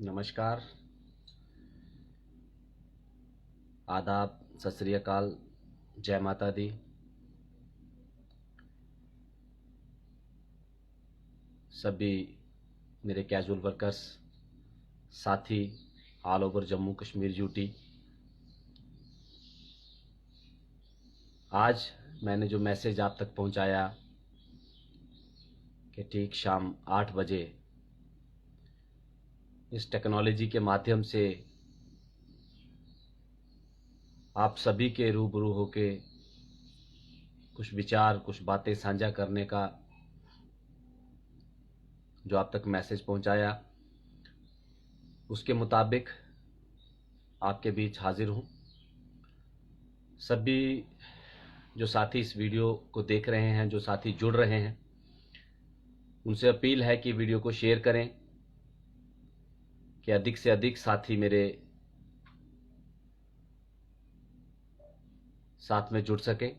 नमस्कार, आदाब, सत श्री अकाल, जय माता दी। सभी मेरे कैजुअल वर्कर्स, साथी all over Jammu Kashmir UT. आज मैंने जो मैसेज आप तक पहुंचाया कि ठीक शाम 8 बजे इस टेक्नोलॉजी के माध्यम से आप सभी के रूबरू होके कुछ विचार, कुछ बातें साझा करने का जो आप तक मैसेज पहुंचाया, उसके मुताबिक आपके बीच हाजिर हूं। सभी जो साथी इस वीडियो को देख रहे हैं, जो साथी जुड़ रहे हैं, उनसे अपील है कि वीडियो को शेयर करें कि अधिक से अधिक साथी मेरे साथ में जुड़ सकें।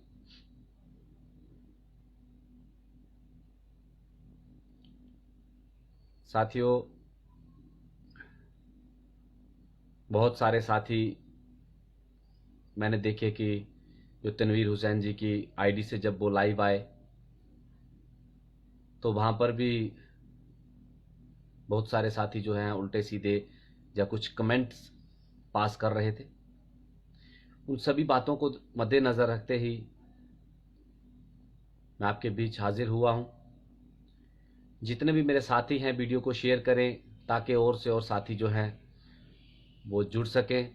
साथियों, बहुत सारे साथी मैंने देखे कि जो तनवीर हुसैन जी की आईडी से जब वो लाइव आए तो वहाँ पर भी बहुत सारे साथी जो हैं उल्टे सीधे या कुछ कमेंट्स पास कर रहे थे। उन सभी बातों को मद्देनज़र रखते ही मैं आपके बीच हाजिर हुआ हूँ। जितने भी मेरे साथी हैं, वीडियो को शेयर करें ताकि और से और साथी जो हैं वो जुड़ सकें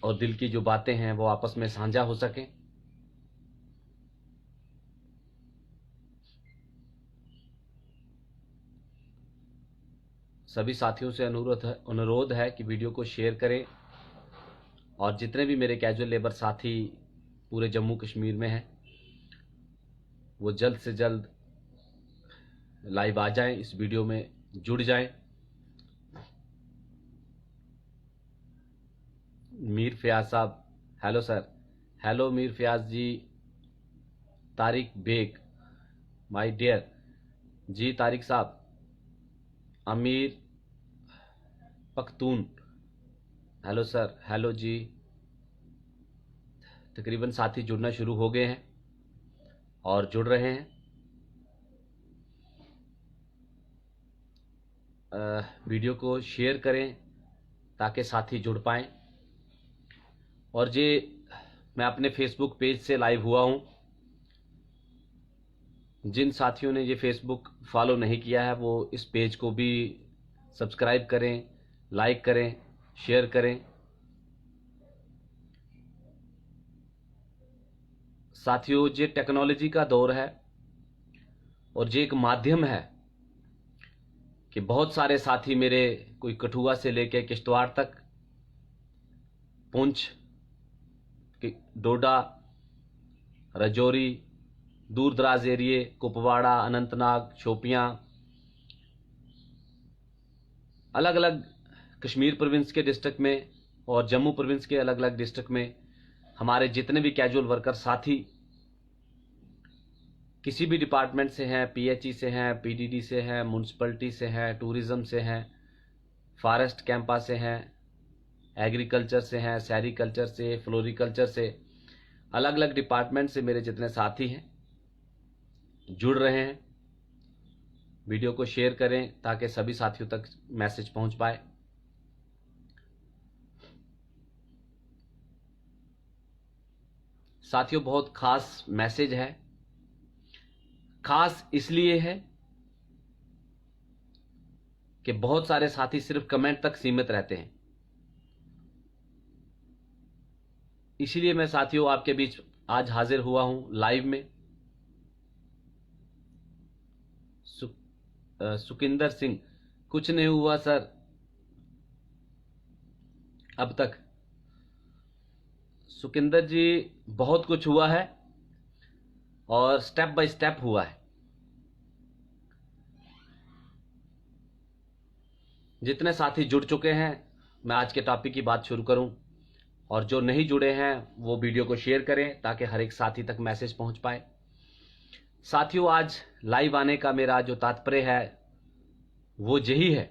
और दिल की जो बातें हैं वो आपस में साझा हो सकें। सभी साथियों से अनुरोध है कि वीडियो को शेयर करें और जितने भी मेरे कैजुअल लेबर साथी पूरे जम्मू कश्मीर में हैं वो जल्द से जल्द लाइव आ जाएं, इस वीडियो में जुड़ जाएं। Mir Fayaz sahab, hello sir. Hello Mir Fayaz ji. Tariq Baig, my dear ji. Tariq sahab, Amir Pakhtoon, hello sir. Hello ji. तकरीबन साथी जुड़ना शुरू हो गए हैं और जुड़ रहे हैं। वीडियो को शेयर करें ताकि साथी जुड़ पाएं। और ये मैं अपने फेसबुक पेज से लाइव हुआ हूं। जिन साथियों ने ये फेसबुक फॉलो नहीं किया है वो इस पेज को भी सब्सक्राइब करें, लाइक करें, शेयर करें। साथियों, ये टेक्नोलॉजी का दौर है और ये एक माध्यम है कि बहुत सारे साथी मेरे, कोई कठुआ से लेकर किश्तवाड़ तक, पुंछ, डोडा, राजौरी, दूर दराज एरिए, कुपवाड़ा, अनंतनाग, शोपियां, अलग अलग कश्मीर प्रोविंस के डिस्ट्रिक्ट में और जम्मू प्रोविंस के अलग अलग डिस्ट्रिक्ट में हमारे जितने भी कैजुअल वर्कर साथी किसी भी डिपार्टमेंट से हैं, पीएचई से हैं, पीडीडी से हैं, म्यूनसिपलिटी से हैं, टूरिज्म से हैं, फॉरेस्ट कैंपा से हैं, एग्रीकल्चर से हैं, सेरिकल्चर से, फ्लोरिकल्चर से, अलग अलग डिपार्टमेंट से मेरे जितने साथी हैं जुड़ रहे हैं। वीडियो को शेयर करें ताकि सभी साथियों तक मैसेज पहुंच पाए। साथियों, बहुत खास मैसेज है। खास इसलिए है कि बहुत सारे साथी सिर्फ कमेंट तक सीमित रहते हैं। इसीलिए मैं साथियों आपके बीच आज हाजिर हुआ हूं लाइव में। सुखिंदर सिंह, कुछ नहीं हुआ सर अब तक। सुखिंदर जी, बहुत कुछ हुआ है और स्टेप बाय स्टेप हुआ है। जितने साथी जुड़ चुके हैं, मैं आज के टॉपिक की बात शुरू करूं, और जो नहीं जुड़े हैं वो वीडियो को शेयर करें ताकि हर एक साथी तक मैसेज पहुंच पाए। साथियों, आज लाइव आने का मेरा जो तात्पर्य है वो यही है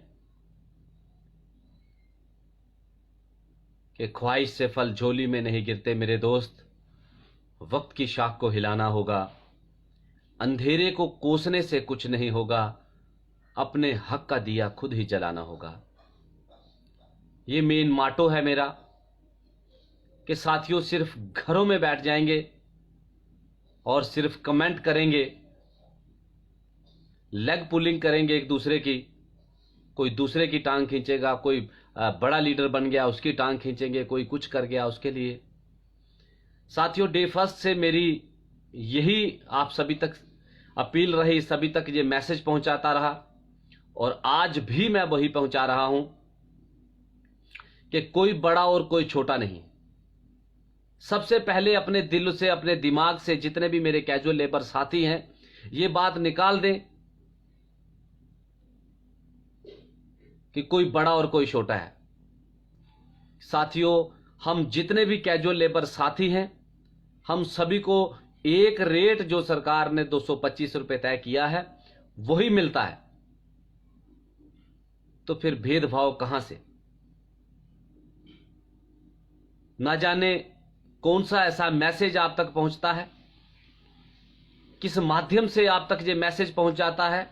कि ख्वाहिश से फल झोली में नहीं गिरते मेरे दोस्त, वक्त की शाख को हिलाना होगा, अंधेरे को कोसने से कुछ नहीं होगा, अपने हक का दिया खुद ही जलाना होगा। ये मेन माटो है मेरा कि साथियों सिर्फ घरों में बैठ जाएंगे और सिर्फ कमेंट करेंगे, लेग पुलिंग करेंगे एक दूसरे की, कोई दूसरे की टांग खींचेगा, कोई बड़ा लीडर बन गया उसकी टांग खींचेंगे, कोई कुछ कर गया उसके लिए। साथियों डे फर्स्ट से मेरी यही आप सभी तक अपील रही, सभी तक ये मैसेज पहुंचाता रहा और आज भी मैं वही पहुंचा रहा हूं कि कोई बड़ा और कोई छोटा नहीं। सबसे पहले अपने दिल से, अपने दिमाग से जितने भी मेरे कैजुअल लेबर साथी हैं ये बात निकाल दें कि कोई बड़ा और कोई छोटा है। साथियों हम जितने भी कैजुअल लेबर साथी हैं हम सभी को एक रेट जो सरकार ने 225 रुपए तय किया है वही मिलता है, तो फिर भेदभाव कहां से? ना जाने कौन सा ऐसा मैसेज आप तक पहुंचता है, किस माध्यम से आप तक ये मैसेज पहुंच जाता है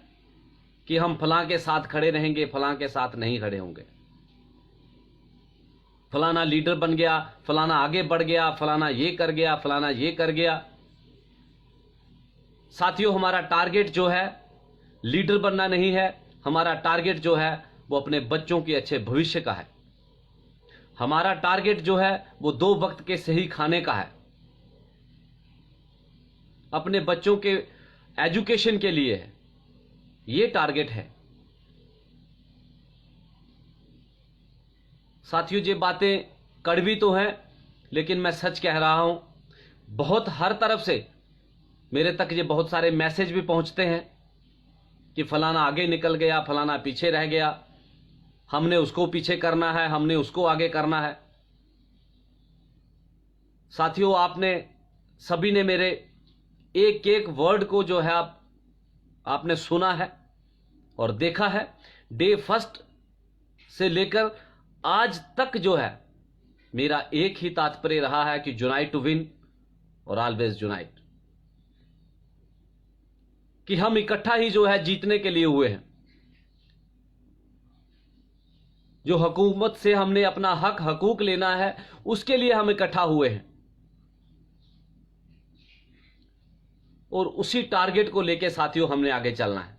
कि हम फलां के साथ खड़े रहेंगे, फलां के साथ नहीं खड़े होंगे, फलाना लीडर बन गया, फलाना आगे बढ़ गया, फलाना ये कर गया, फलाना ये कर गया। साथियों हमारा टारगेट जो है लीडर बनना नहीं है, हमारा टारगेट जो है वो अपने बच्चों के अच्छे भविष्य का है। हमारा टारगेट जो है वो 2 वक्त के सही खाने का है, अपने बच्चों के एजुकेशन के लिए है, ये टारगेट है। साथियों ये बातें कड़वी तो हैं लेकिन मैं सच कह रहा हूं। बहुत हर तरफ से मेरे तक ये बहुत सारे मैसेज भी पहुंचते हैं कि फलाना आगे निकल गया, फलाना पीछे रह गया, हमने उसको पीछे करना है, हमने उसको आगे करना है। साथियों आपने सभी ने मेरे एक एक वर्ड को जो है आपने सुना है और देखा है। डे फर्स्ट से लेकर आज तक जो है मेरा एक ही तात्पर्य रहा है कि यूनाइट टू विन और ऑलवेज यूनाइट, कि हम इकट्ठा ही जो है जीतने के लिए हुए हैं। जो हुकूमत से हमने अपना हक हकूक लेना है उसके लिए हम इकट्ठा हुए हैं और उसी टारगेट को लेकर साथियों हमने आगे चलना है।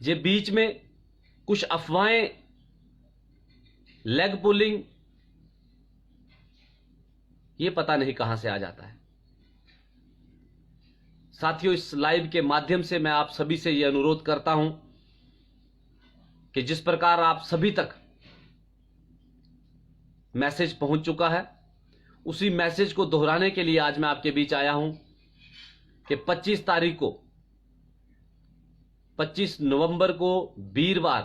ये बीच में कुछ अफवाहें, लेग पुलिंग, ये पता नहीं कहां से आ जाता है। साथियों इस लाइव के माध्यम से मैं आप सभी से यह अनुरोध करता हूं कि जिस प्रकार आप सभी तक मैसेज पहुंच चुका है उसी मैसेज को दोहराने के लिए आज मैं आपके बीच आया हूं कि 25 तारीख को, 25 नवंबर को वीरवार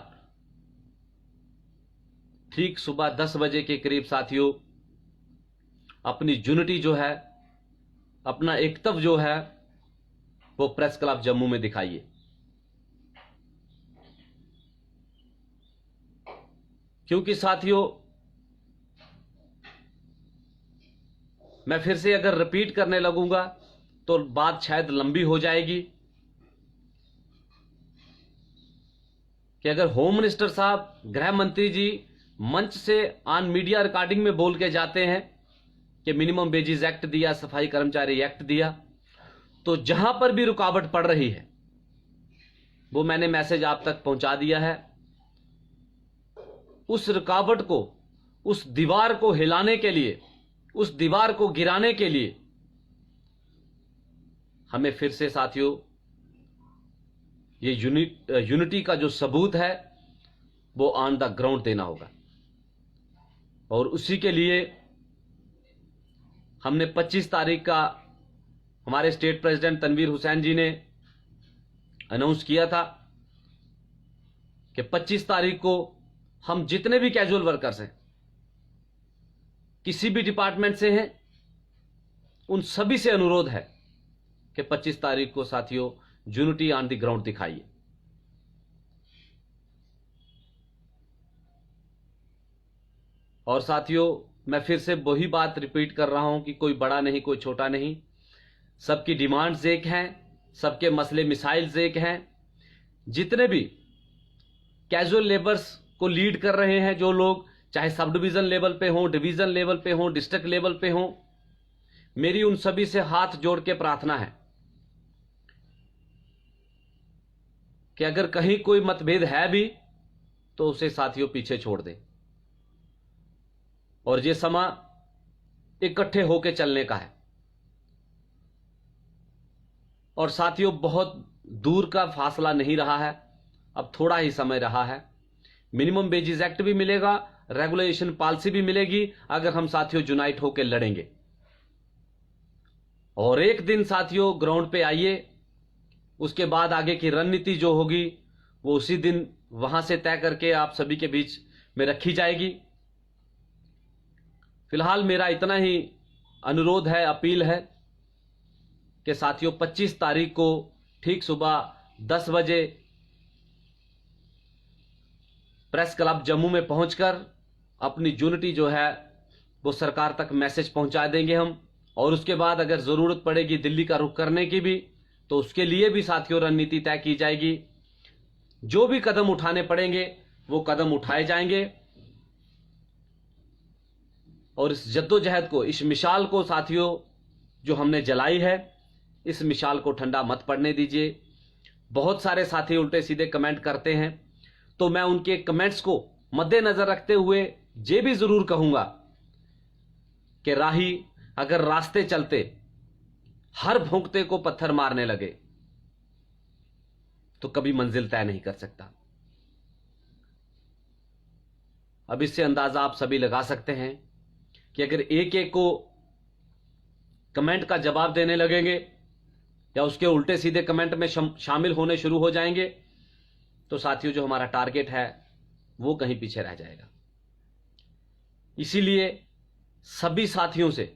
ठीक सुबह 10 बजे के करीब साथियों अपनी यूनिटी जो है, अपना एकत्व जो है वो प्रेस क्लब जम्मू में दिखाइए। क्योंकि साथियों मैं फिर से अगर रिपीट करने लगूंगा तो बात शायद लंबी हो जाएगी कि अगर होम मिनिस्टर साहब, गृह मंत्री जी मंच से ऑन मीडिया रिकॉर्डिंग में बोल के जाते हैं कि मिनिमम वेजेस एक्ट दिया, सफाई कर्मचारी एक्ट दिया, तो जहां पर भी रुकावट पड़ रही है वो मैंने मैसेज आप तक पहुंचा दिया है। उस रुकावट को, उस दीवार को हिलाने के लिए, उस दीवार को गिराने के लिए हमें फिर से साथियों ये यूनिटी का जो सबूत है वो ऑन द ग्राउंड देना होगा। और उसी के लिए हमने 25 तारीख का हमारे स्टेट प्रेसिडेंट तनवीर हुसैन जी ने अनाउंस किया था कि 25 तारीख को हम जितने भी कैजुअल वर्कर्स हैं, किसी भी डिपार्टमेंट से हैं, उन सभी से अनुरोध है कि 25 तारीख को साथियों यूनिटी ऑन द ग्राउंड दिखाइए। और साथियों, मैं फिर से वही बात रिपीट कर रहा हूं कि कोई बड़ा नहीं, कोई छोटा नहीं, सबकी डिमांड्स एक हैं, सबके मसले मिसाइल्स एक हैं। जितने भी कैजुअल लेबर्स को लीड कर रहे हैं जो लोग, चाहे सब डिवीजन लेवल पे हों, डिवीजन लेवल पे हों, डिस्ट्रिक्ट लेवल पे हों, मेरी उन सभी से हाथ जोड़ के प्रार्थना है कि अगर कहीं कोई मतभेद है भी तो उसे साथियों पीछे छोड़ दें और ये समय इकट्ठे होकर चलने का है। और साथियों, बहुत दूर का फासला नहीं रहा है, अब थोड़ा ही समय रहा है। मिनिमम वेजेस एक्ट भी मिलेगा, रेगुलेशन पॉलिसी भी मिलेगी अगर हम साथियों यूनाइट होकर लड़ेंगे। और एक दिन साथियों ग्राउंड पे आइए, उसके बाद आगे की रणनीति जो होगी वो उसी दिन वहां से तय करके आप सभी के बीच में रखी जाएगी। फिलहाल मेरा इतना ही अनुरोध है, अपील है कि साथियों 25 तारीख को ठीक सुबह 10 बजे प्रेस क्लब जम्मू में पहुंचकर अपनी यूनिटी जो है वो सरकार तक मैसेज पहुंचा देंगे हम। और उसके बाद अगर जरूरत पड़ेगी दिल्ली का रुख करने की भी, तो उसके लिए भी साथियों रणनीति तय की जाएगी। जो भी कदम उठाने पड़ेंगे वो कदम उठाए जाएंगे। और इस जद्दोजहद को, इस मिसाल को साथियों जो हमने जलाई है, इस मिसाल को ठंडा मत पड़ने दीजिए। बहुत सारे साथी उल्टे सीधे कमेंट करते हैं, तो मैं उनके कमेंट्स को मद्देनजर रखते हुए ये भी जरूर कहूंगा कि राही अगर रास्ते चलते हर भोंकते को पत्थर मारने लगे तो कभी मंजिल तय नहीं कर सकता। अब इससे अंदाजा आप सभी लगा सकते हैं कि अगर एक एक को कमेंट का जवाब देने लगेंगे या उसके उल्टे सीधे कमेंट में शामिल होने शुरू हो जाएंगे तो साथियों जो हमारा टारगेट है वो कहीं पीछे रह जाएगा। इसीलिए सभी साथियों से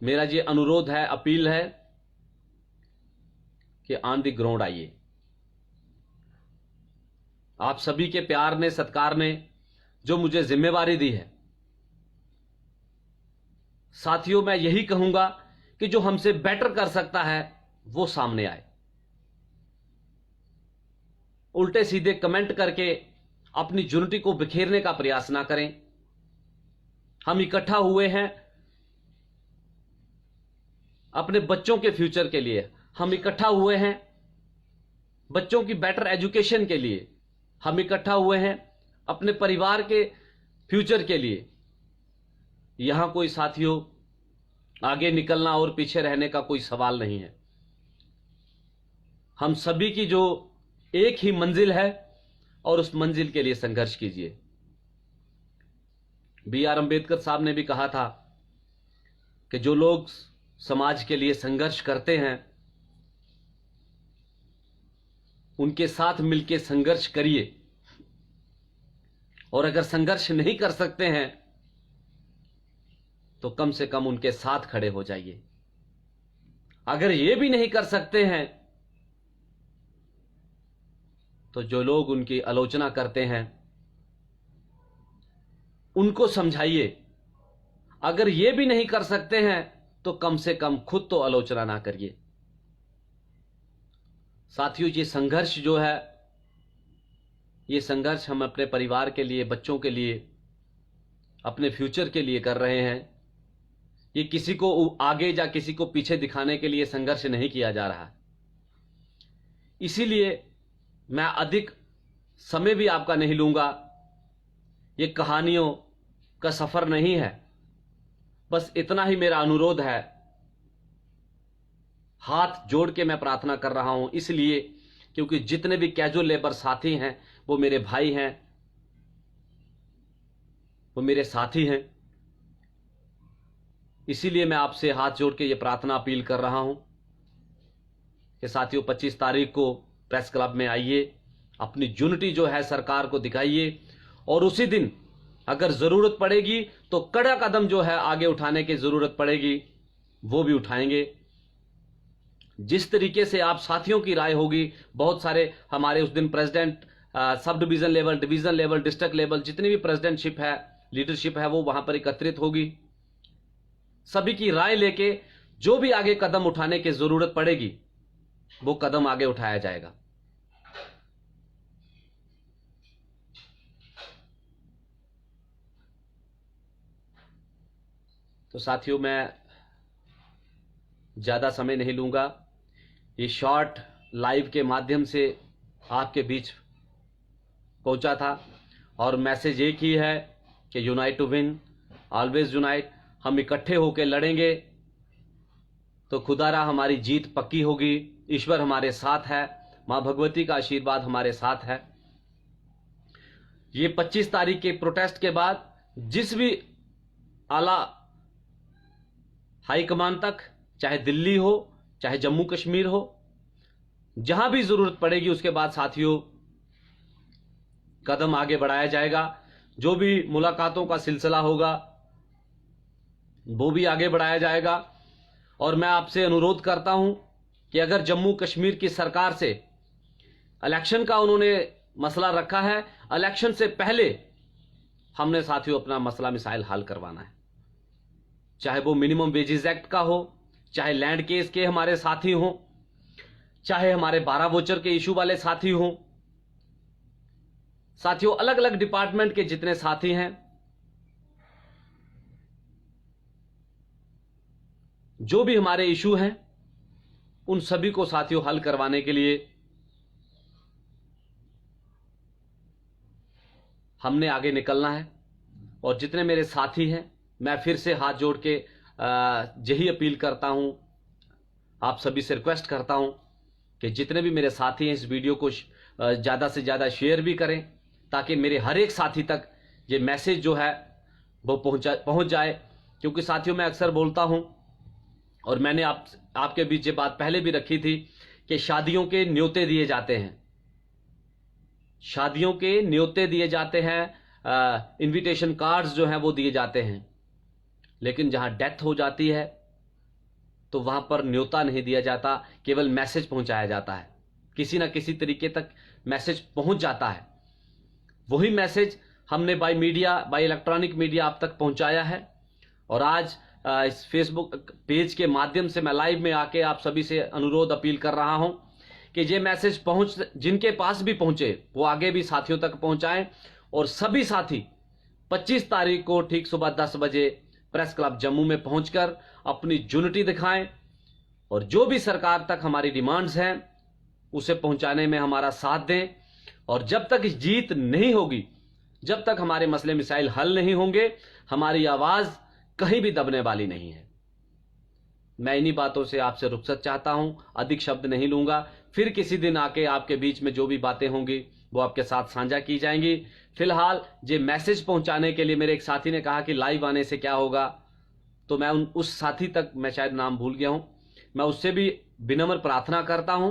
मेरा ये अनुरोध है, अपील है कि ऑन द ग्राउंड आइए। आप सभी के प्यार ने, सत्कार ने जो मुझे जिम्मेवारी दी है, साथियों मैं यही कहूंगा कि जो हमसे बेटर कर सकता है वो सामने आए। उल्टे सीधे कमेंट करके अपनी यूनिटी को बिखेरने का प्रयास ना करें। हम इकट्ठा हुए हैं अपने बच्चों के फ्यूचर के लिए, हम इकट्ठा हुए हैं बच्चों की बेटर एजुकेशन के लिए, हम इकट्ठा हुए हैं अपने परिवार के फ्यूचर के लिए। यहां कोई साथियों आगे निकलना और पीछे रहने का कोई सवाल नहीं है। हम सभी की जो एक ही मंजिल है और उस मंजिल के लिए संघर्ष कीजिए। B.R. अम्बेडकर साहब ने भी कहा था कि जो लोग समाज के लिए संघर्ष करते हैं उनके साथ मिलकर संघर्ष करिए, और अगर संघर्ष नहीं कर सकते हैं तो कम से कम उनके साथ खड़े हो जाइए। अगर ये भी नहीं कर सकते हैं तो जो लोग उनकी आलोचना करते हैं उनको समझाइए। अगर ये भी नहीं कर सकते हैं तो कम से कम खुद तो आलोचना ना करिए। साथियों ये संघर्ष जो है, ये संघर्ष हम अपने परिवार के लिए, बच्चों के लिए, अपने फ्यूचर के लिए कर रहे हैं। ये किसी को आगे या किसी को पीछे दिखाने के लिए संघर्ष नहीं किया जा रहा। इसीलिए मैं अधिक समय भी आपका नहीं लूंगा। ये कहानियों का सफर नहीं है, बस इतना ही मेरा अनुरोध है। हाथ जोड़ के मैं प्रार्थना कर रहा हूं, इसलिए क्योंकि जितने भी कैजुअल लेबर साथी हैं वो मेरे भाई हैं, वो मेरे साथी हैं। इसीलिए मैं आपसे हाथ जोड़ के ये प्रार्थना अपील कर रहा हूं कि साथियों 25 तारीख को प्रेस क्लब में आइए, अपनी यूनिटी जो है सरकार को दिखाइए, और उसी दिन अगर जरूरत पड़ेगी तो कड़ा कदम जो है आगे उठाने की जरूरत पड़ेगी वो भी उठाएंगे। जिस तरीके से आप साथियों की राय होगी, बहुत सारे हमारे उस दिन president sub division level, division level, district level, जितनी भी प्रेसिडेंटशिप है, लीडरशिप है, वो वहां पर एकत्रित होगी। सभी की राय लेके जो भी आगे कदम उठाने की जरूरत पड़ेगी वो कदम आगे उठाया जाएगा। तो साथियों, मैं ज्यादा समय नहीं लूंगा। ये शॉर्ट लाइव के माध्यम से आपके बीच पहुंचा था और मैसेज एक ही है कि unite to win, always unite. हम इकट्ठे होकर लड़ेंगे तो खुदारा हमारी जीत पक्की होगी। ईश्वर हमारे साथ है, मां भगवती का आशीर्वाद हमारे साथ है। ये 25 तारीख के प्रोटेस्ट के बाद जिस भी आला हाईकमान तक, चाहे दिल्ली हो चाहे जम्मू कश्मीर हो, जहां भी जरूरत पड़ेगी उसके बाद साथियों कदम आगे बढ़ाया जाएगा। जो भी मुलाकातों का सिलसिला होगा वो भी आगे बढ़ाया जाएगा। और मैं आपसे अनुरोध करता हूं कि अगर जम्मू कश्मीर की सरकार से इलेक्शन का उन्होंने मसला रखा है, इलेक्शन से पहले हमने साथियों अपना मसला मिसाइल हल करवाना है। चाहे वो मिनिमम वेजेस एक्ट का हो, चाहे लैंड केस के हमारे साथी हों, चाहे हमारे 12 वोचर के इशू वाले साथी हों। साथियों, अलग अलग डिपार्टमेंट के जितने साथी हैं, जो भी हमारे इशू हैं, उन सभी को साथियों हल करवाने के लिए हमने आगे निकलना है। और जितने मेरे साथी हैं, मैं फिर से हाथ जोड़ के यही अपील करता हूं, आप सभी से रिक्वेस्ट करता हूं कि जितने भी मेरे साथी हैं इस वीडियो को ज्यादा से ज्यादा शेयर भी करें, ताकि मेरे हर एक साथी तक ये मैसेज जो है वो पहुंच जाए। क्योंकि साथियों, मैं अक्सर बोलता हूं और मैंने आपके बीच ये बात पहले भी रखी थी कि शादियों के न्योते दिए जाते हैं, शादियों के न्योते दिए जाते हैं, इनविटेशन कार्ड्स जो हैं वो दिए जाते हैं, लेकिन जहां डेथ हो जाती है तो वहां पर न्योता नहीं दिया जाता, केवल मैसेज पहुंचाया जाता है। किसी ना किसी तरीके तक मैसेज पहुंच जाता है। वही मैसेज हमने by media, bye electronic media आप तक पहुंचाया है। और आज इस फेसबुक पेज के माध्यम से मैं लाइव में आके आप सभी से अनुरोध अपील कर रहा हूं कि ये मैसेज जिनके पास भी पहुंचे वो आगे भी साथियों तक पहुंचाएं। और सभी साथी 25 तारीख को ठीक सुबह 10 बजे प्रेस क्लब जम्मू में पहुंचकर अपनी यूनिटी दिखाएं और जो भी सरकार तक हमारी डिमांड्स हैं उसे पहुंचाने में हमारा साथ दें। और जब तक जीत नहीं होगी, जब तक हमारे मसले मिसाइल हल नहीं होंगे, हमारी आवाज कहीं भी दबने वाली नहीं है। मैं इन्हीं बातों से आपसे रुखसत चाहता हूं, अधिक शब्द नहीं लूंगा। फिर किसी दिन आके आपके बीच में जो भी बातें होंगी वो आपके साथ साझा की जाएंगी। फिलहाल ये मैसेज पहुंचाने के लिए मेरे एक साथी ने कहा कि लाइव आने से क्या होगा, तो मैं उस साथी तक, मैं शायद नाम भूल गया हूं, मैं उससे भी विनम्र प्रार्थना करता हूं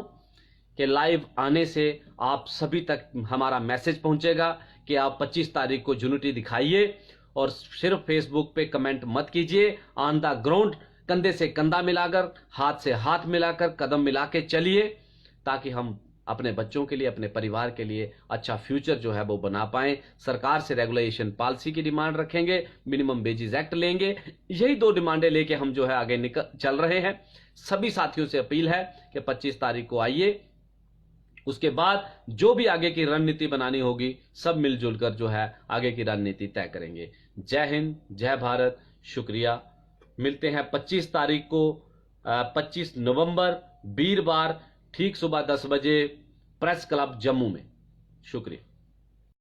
कि लाइव आने से आप सभी तक हमारा मैसेज पहुंचेगा कि आप 25 तारीख को यूनिटी दिखाइए। और सिर्फ फेसबुक पे कमेंट मत कीजिए, ऑन द ग्राउंड कंधे से कंधा मिलाकर, हाथ से हाथ मिलाकर, कदम मिला के चलिए, ताकि हम अपने बच्चों के लिए, अपने परिवार के लिए अच्छा फ्यूचर जो है वो बना पाएं। सरकार से रेगुलेशन पॉलिसी की डिमांड रखेंगे, मिनिमम वेजेस एक्ट लेंगे। यही 2 डिमांडें लेके हम जो है आगे चल रहे हैं। सभी साथियों से अपील है कि 25 तारीख को आइए। उसके बाद जो भी आगे की रणनीति बनानी होगी, सब मिलजुल कर जो है आगे की रणनीति तय करेंगे। जय हिंद, जय भारत, शुक्रिया। मिलते हैं 25 तारीख को, 25 नवंबर वीरवार, ठीक सुबह 10 बजे प्रेस क्लब जम्मू में। शुक्रिया।